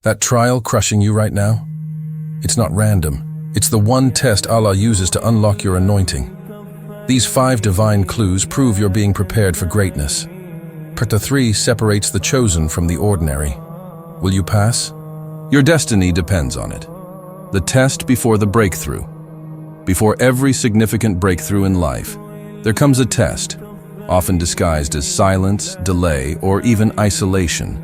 That trial crushing you right now? It's not random. It's the one test Allah uses to unlock your anointing. These 5 divine clues prove you're being prepared for greatness. But the 3 separates the chosen from the ordinary. Will you pass? Your destiny depends on it. The test before the breakthrough. Before every significant breakthrough in life, there comes a test, often disguised as silence, delay, or even isolation.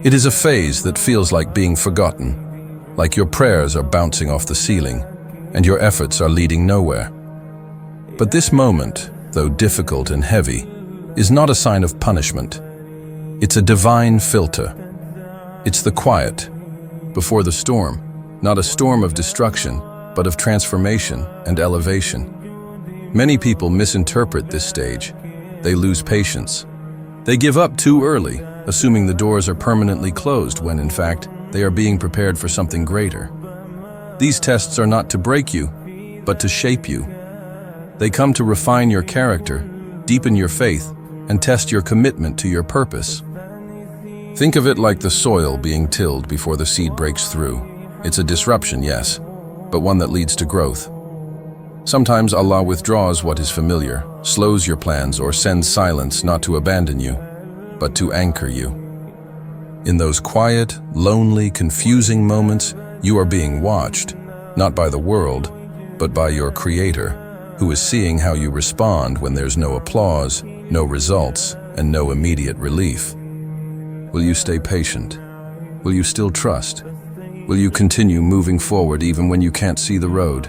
It is a phase that feels like being forgotten, like your prayers are bouncing off the ceiling, and your efforts are leading nowhere. But this moment, though difficult and heavy, is not a sign of punishment. It's a divine filter. It's the quiet before the storm, not a storm of destruction, but of transformation and elevation. Many people misinterpret this stage. They lose patience. They give up too early, assuming the doors are permanently closed when, in fact, they are being prepared for something greater. These tests are not to break you, but to shape you. They come to refine your character, deepen your faith, and test your commitment to your purpose. Think of it like the soil being tilled before the seed breaks through. It's a disruption, yes, but one that leads to growth. Sometimes Allah withdraws what is familiar, slows your plans, or sends silence not to abandon you, but to anchor you. In those quiet, lonely, confusing moments, you are being watched, not by the world, but by your Creator, who is seeing how you respond when there's no applause, no results, and no immediate relief. Will you stay patient? Will you still trust? Will you continue moving forward even when you can't see the road?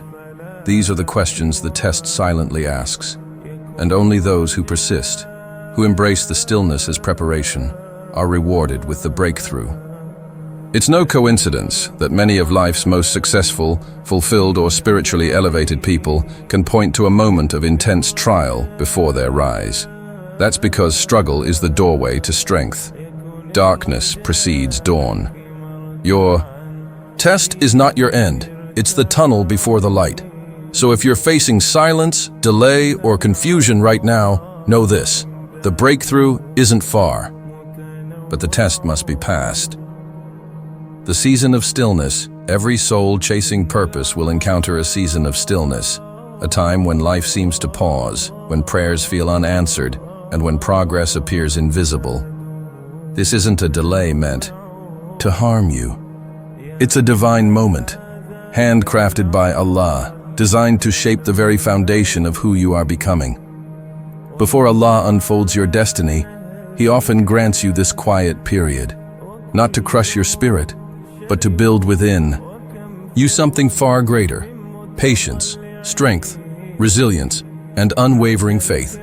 These are the questions the test silently asks, and only those who persist, who embrace the stillness as preparation, are rewarded with the breakthrough. It's no coincidence that many of life's most successful, fulfilled, or spiritually elevated people can point to a moment of intense trial before their rise. That's because struggle is the doorway to strength. Darkness precedes dawn. Your test is not your end. It's the tunnel before the light. So if you're facing silence, delay, or confusion right now, know this: the breakthrough isn't far, but the test must be passed. The season of stillness, every soul chasing purpose will encounter a season of stillness, a time when life seems to pause, when prayers feel unanswered, and when progress appears invisible. This isn't a delay meant to harm you. It's a divine moment, handcrafted by Allah, designed to shape the very foundation of who you are becoming. Before Allah unfolds your destiny, He often grants you this quiet period, not to crush your spirit, but to build within you something far greater: patience, strength, resilience, and unwavering faith.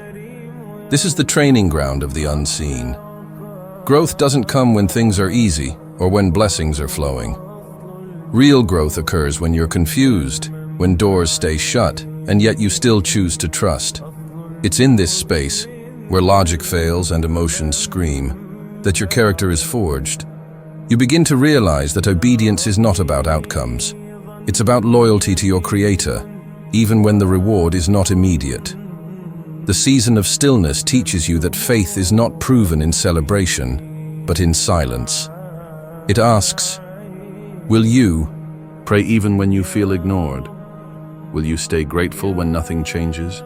This is the training ground of the unseen. Growth doesn't come when things are easy or when blessings are flowing. Real growth occurs when you're confused, when doors stay shut, and yet you still choose to trust. It's in this space, where logic fails and emotions scream, that your character is forged. You begin to realize that obedience is not about outcomes. It's about loyalty to your Creator, even when the reward is not immediate. The season of stillness teaches you that faith is not proven in celebration, but in silence. It asks, will you pray even when you feel ignored? Will you stay grateful when nothing changes?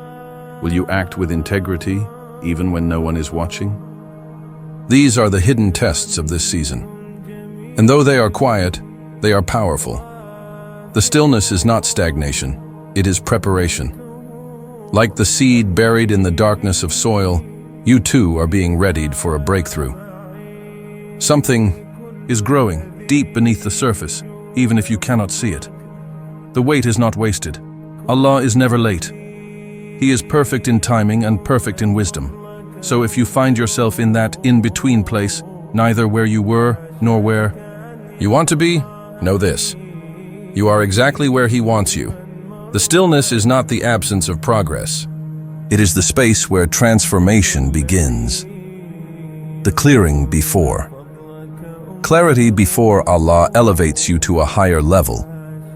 Will you act with integrity even when no one is watching? These are the hidden tests of this season. And though they are quiet, they are powerful. The stillness is not stagnation, it is preparation. Like the seed buried in the darkness of soil, you too are being readied for a breakthrough. Something is growing deep beneath the surface, even if you cannot see it. The wait is not wasted. Allah is never late. He is perfect in timing and perfect in wisdom. So if you find yourself in that in-between place, neither where you were nor where you want to be, know this: you are exactly where He wants you. The stillness is not the absence of progress. It is the space where transformation begins. The clearing before. Clarity before Allah elevates you to a higher level,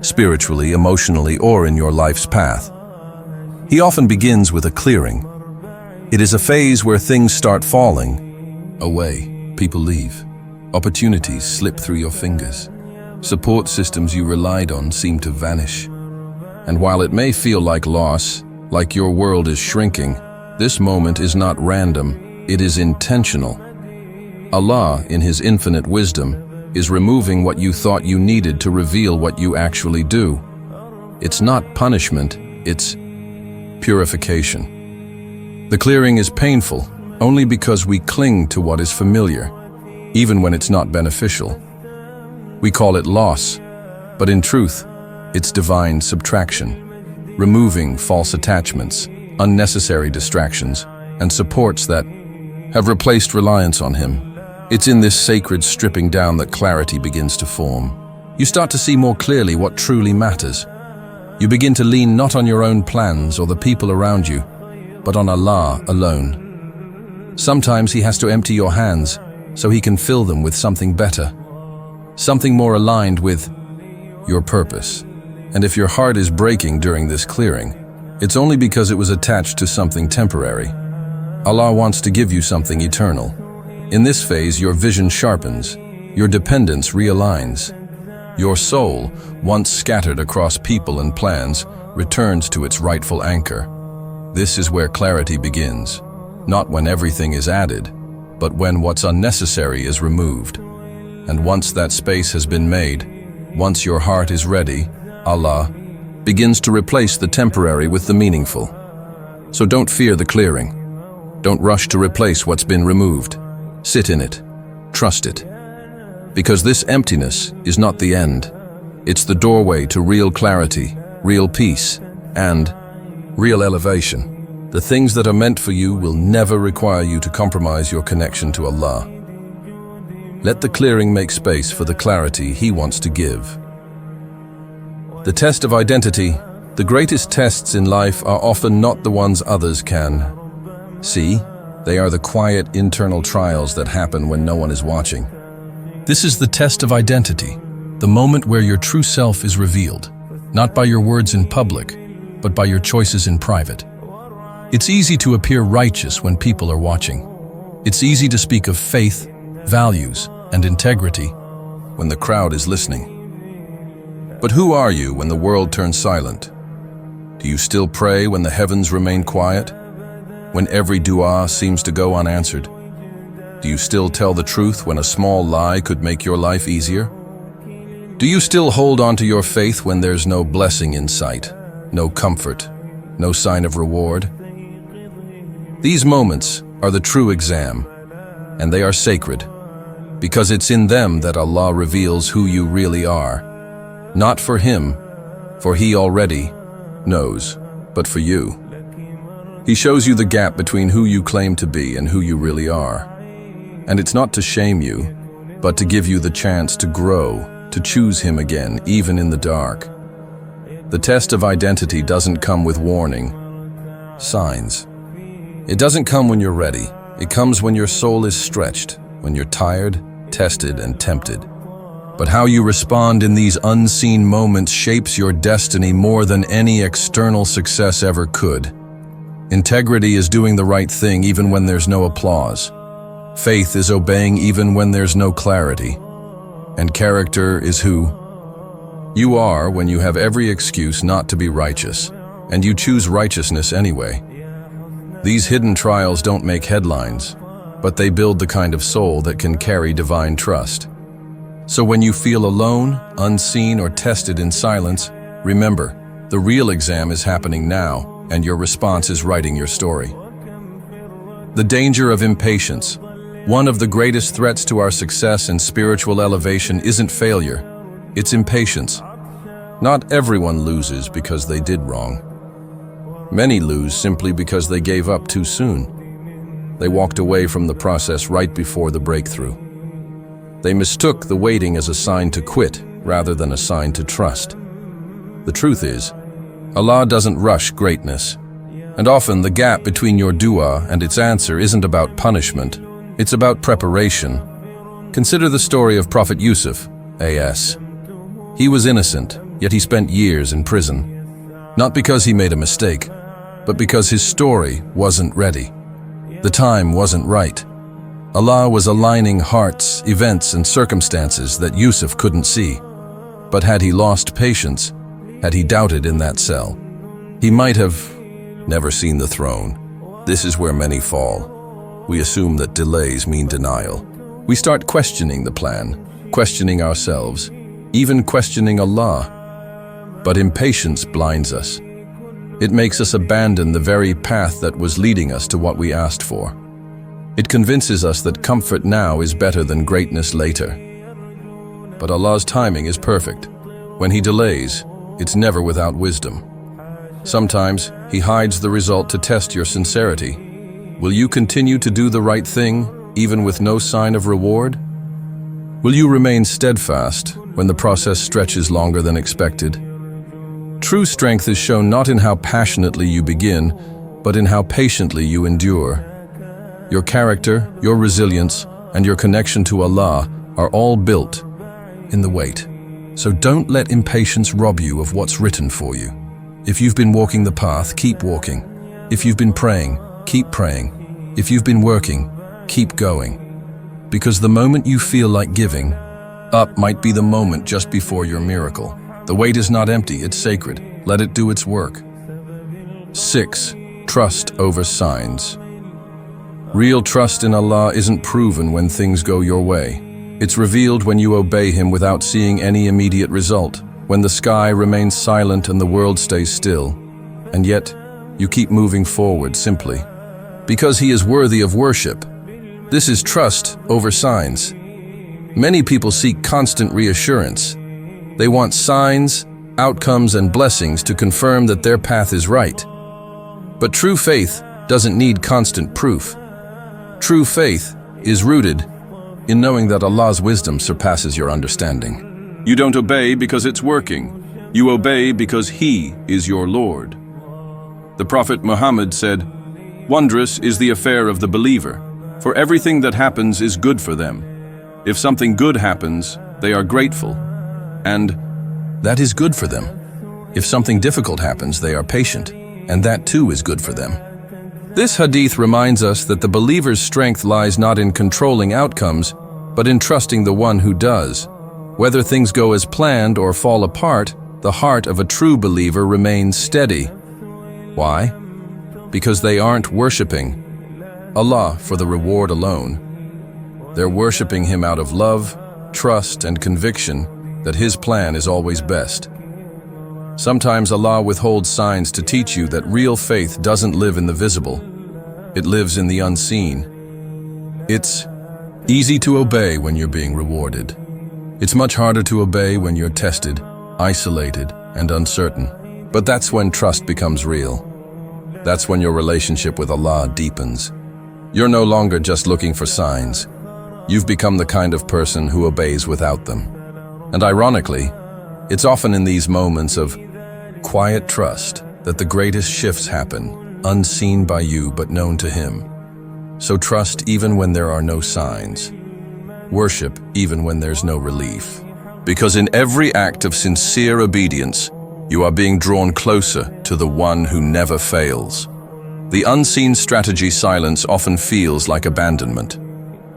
spiritually, emotionally, or in your life's path. He often begins with a clearing. It is a phase where things start falling away. People leave. Opportunities slip through your fingers. Support systems you relied on seem to vanish. And while it may feel like loss, like your world is shrinking, this moment is not random, it is intentional. Allah, in His infinite wisdom, is removing what you thought you needed to reveal what you actually do. It's not punishment, it's purification. The clearing is painful only because we cling to what is familiar, even when it's not beneficial. We call it loss, but in truth, it's divine subtraction, removing false attachments, unnecessary distractions, and supports that have replaced reliance on Him. It's in this sacred stripping down that clarity begins to form. You start to see more clearly what truly matters. You begin to lean not on your own plans or the people around you, but on Allah alone. Sometimes He has to empty your hands so He can fill them with something better, something more aligned with your purpose. And if your heart is breaking during this clearing, it's only because it was attached to something temporary. Allah wants to give you something eternal. In this phase, your vision sharpens, your dependence realigns. Your soul, once scattered across people and plans, returns to its rightful anchor. This is where clarity begins, not when everything is added, but when what's unnecessary is removed. And once that space has been made, once your heart is ready, Allah begins to replace the temporary with the meaningful. So don't fear the clearing. Don't rush to replace what's been removed. Sit in it. Trust it. Because this emptiness is not the end. It's the doorway to real clarity, real peace, and real elevation. The things that are meant for you will never require you to compromise your connection to Allah. Let the clearing make space for the clarity He wants to give. The test of identity. The greatest tests in life are often not the ones others can see. They are the quiet internal trials that happen when no one is watching. This is the test of identity, the moment where your true self is revealed, not by your words in public, but by your choices in private. It's easy to appear righteous when people are watching. It's easy to speak of faith, values, and integrity when the crowd is listening. But who are you when the world turns silent? Do you still pray when the heavens remain quiet? When every dua seems to go unanswered? Do you still tell the truth when a small lie could make your life easier? Do you still hold on to your faith when there's no blessing in sight, no comfort, no sign of reward? These moments are the true exam, and they are sacred, because it's in them that Allah reveals who you really are. Not for Him, for He already knows, but for you. He shows you the gap between who you claim to be and who you really are. And it's not to shame you, but to give you the chance to grow, to choose Him again, even in the dark. The test of identity doesn't come with warning signs. It doesn't come when you're ready. It comes when your soul is stretched, when you're tired, tested, and tempted. But how you respond in these unseen moments shapes your destiny more than any external success ever could. Integrity is doing the right thing even when there's no applause. Faith is obeying even when there's no clarity. And character is who you are when you have every excuse not to be righteous, and you choose righteousness anyway. These hidden trials don't make headlines, but they build the kind of soul that can carry divine trust. So when you feel alone, unseen, or tested in silence, remember, the real exam is happening now, and your response is writing your story. The danger of impatience. One of the greatest threats to our success and spiritual elevation isn't failure, it's impatience. Not everyone loses because they did wrong. Many lose simply because they gave up too soon. They walked away from the process right before the breakthrough. They mistook the waiting as a sign to quit rather than a sign to trust. The truth is, Allah doesn't rush greatness. And often the gap between your dua and its answer isn't about punishment, it's about preparation. Consider the story of Prophet Yusuf, a.s. He was innocent, yet he spent years in prison. Not because he made a mistake, but because his story wasn't ready. The time wasn't right. Allah was aligning hearts, events, and circumstances that Yusuf couldn't see. But had he lost patience, had he doubted in that cell, he might have never seen the throne. This is where many fall. We assume that delays mean denial. We start questioning the plan, questioning ourselves, even questioning Allah. But impatience blinds us. It makes us abandon the very path that was leading us to what we asked for. It convinces us that comfort now is better than greatness later. But Allah's timing is perfect. When He delays, it's never without wisdom. Sometimes He hides the result to test your sincerity. Will you continue to do the right thing, even with no sign of reward? Will you remain steadfast when the process stretches longer than expected? True strength is shown not in how passionately you begin, but in how patiently you endure. Your character, your resilience, and your connection to Allah are all built in the wait. So don't let impatience rob you of what's written for you. If you've been walking the path, keep walking. If you've been praying, keep praying. If you've been working, keep going. Because the moment you feel like giving up might be the moment just before your miracle. The wait is not empty, it's sacred. Let it do its work. 6. Trust over signs. Real trust in Allah isn't proven when things go your way. It's revealed when you obey Him without seeing any immediate result, when the sky remains silent and the world stays still. And yet, you keep moving forward simply because He is worthy of worship. This is trust over signs. Many people seek constant reassurance. They want signs, outcomes, and blessings to confirm that their path is right. But true faith doesn't need constant proof. True faith is rooted in knowing that Allah's wisdom surpasses your understanding. You don't obey because it's working. You obey because He is your Lord. The Prophet Muhammad said, "Wondrous is the affair of the believer, for everything that happens is good for them. If something good happens, they are grateful, and that is good for them. If something difficult happens, they are patient, and that too is good for them." This hadith reminds us that the believer's strength lies not in controlling outcomes, but in trusting the one who does. Whether things go as planned or fall apart, the heart of a true believer remains steady. Why? Because they aren't worshiping Allah for the reward alone. They're worshiping Him out of love, trust, and conviction that His plan is always best. Sometimes Allah withholds signs to teach you that real faith doesn't live in the visible. It lives in the unseen. It's easy to obey when you're being rewarded. It's much harder to obey when you're tested, isolated, and uncertain. But that's when trust becomes real. That's when your relationship with Allah deepens. You're no longer just looking for signs. You've become the kind of person who obeys without them. And ironically, it's often in these moments of quiet trust that the greatest shifts happen, unseen by you but known to Him. So trust even when there are no signs. Worship even when there's no relief. Because in every act of sincere obedience, you are being drawn closer to the one who never fails. The unseen strategy silence often feels like abandonment.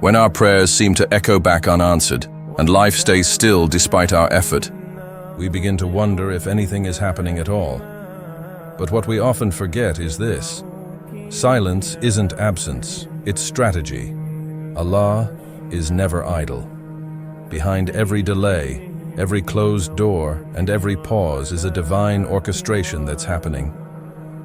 When our prayers seem to echo back unanswered, and life stays still despite our effort, we begin to wonder if anything is happening at all. But what we often forget is this: silence isn't absence, it's strategy. Allah is never idle. Behind every delay, every closed door, and every pause is a divine orchestration that's happening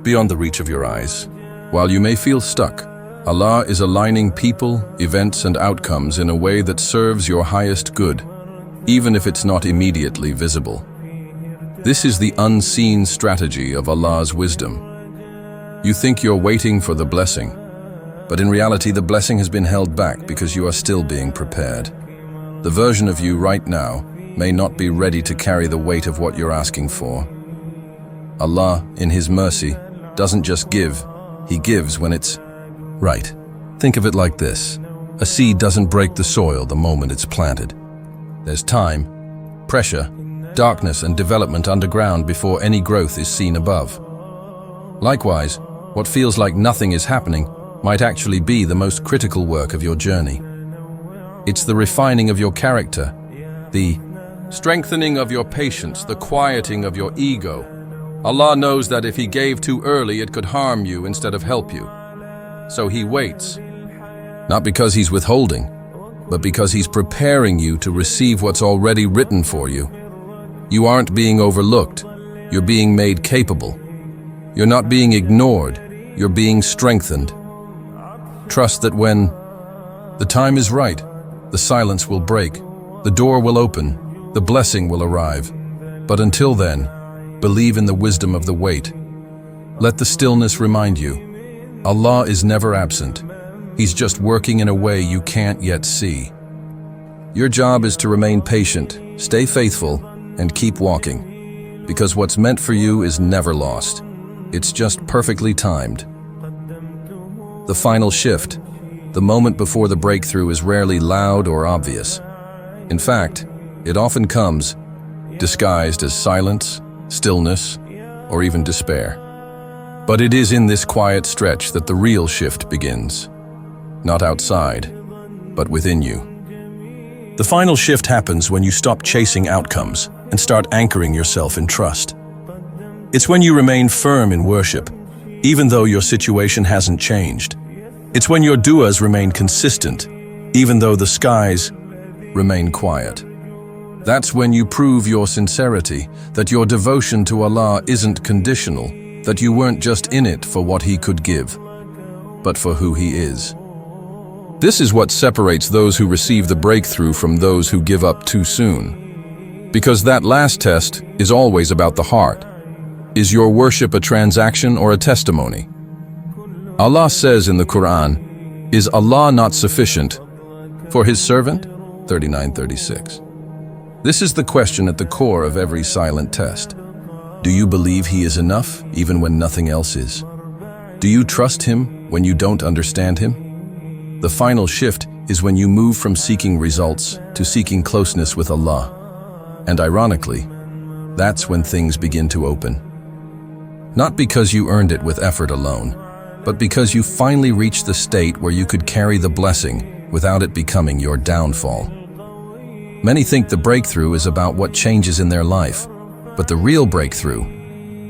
beyond the reach of your eyes. While you may feel stuck, Allah is aligning people, events, and outcomes in a way that serves your highest good, even if it's not immediately visible. This is the unseen strategy of Allah's wisdom. You think you're waiting for the blessing, but in reality the blessing has been held back because you are still being prepared. The version of you right now may not be ready to carry the weight of what you're asking for. Allah, in His mercy, doesn't just give, He gives when it's right. Think of it like this: a seed doesn't break the soil the moment it's planted. There's time, pressure, darkness, and development underground before any growth is seen above. Likewise, what feels like nothing is happening might actually be the most critical work of your journey. It's the refining of your character, the strengthening of your patience, the quieting of your ego. Allah knows that if He gave too early, it could harm you instead of help you. So He waits, not because He's withholding, but because He's preparing you to receive what's already written for you. You aren't being overlooked, you're being made capable. You're not being ignored, you're being strengthened. Trust that when the time is right, the silence will break, the door will open, the blessing will arrive. But until then, believe in the wisdom of the wait. Let the stillness remind you, Allah is never absent. He's just working in a way you can't yet see. Your job is to remain patient, stay faithful, and keep walking. Because what's meant for you is never lost. It's just perfectly timed. The final shift, the moment before the breakthrough, is rarely loud or obvious. In fact, it often comes disguised as silence, stillness, or even despair. But it is in this quiet stretch that the real shift begins. Not outside, but within you. The final shift happens when you stop chasing outcomes and start anchoring yourself in trust. It's when you remain firm in worship, even though your situation hasn't changed. It's when your du'as remain consistent, even though the skies remain quiet. That's when you prove your sincerity, that your devotion to Allah isn't conditional, that you weren't just in it for what He could give, but for who He is. This is what separates those who receive the breakthrough from those who give up too soon. Because that last test is always about the heart. Is your worship a transaction or a testimony? Allah says in the Quran, "Is Allah not sufficient for His servant?" 39:36. This is the question at the core of every silent test. Do you believe He is enough even when nothing else is? Do you trust Him when you don't understand Him? The final shift is when you move from seeking results to seeking closeness with Allah. And ironically, that's when things begin to open. Not because you earned it with effort alone, but because you finally reached the state where you could carry the blessing without it becoming your downfall. Many think the breakthrough is about what changes in their life, but the real breakthrough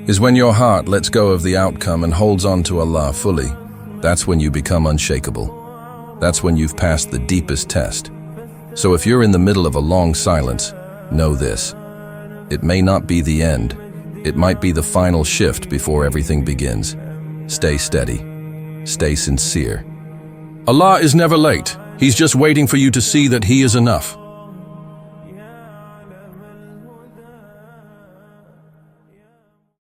is when your heart lets go of the outcome and holds on to Allah fully. That's when you become unshakable. That's when you've passed the deepest test. So if you're in the middle of a long silence, know this. It may not be the end. It might be the final shift before everything begins. Stay steady. Stay sincere. Allah is never late. He's just waiting for you to see that He is enough.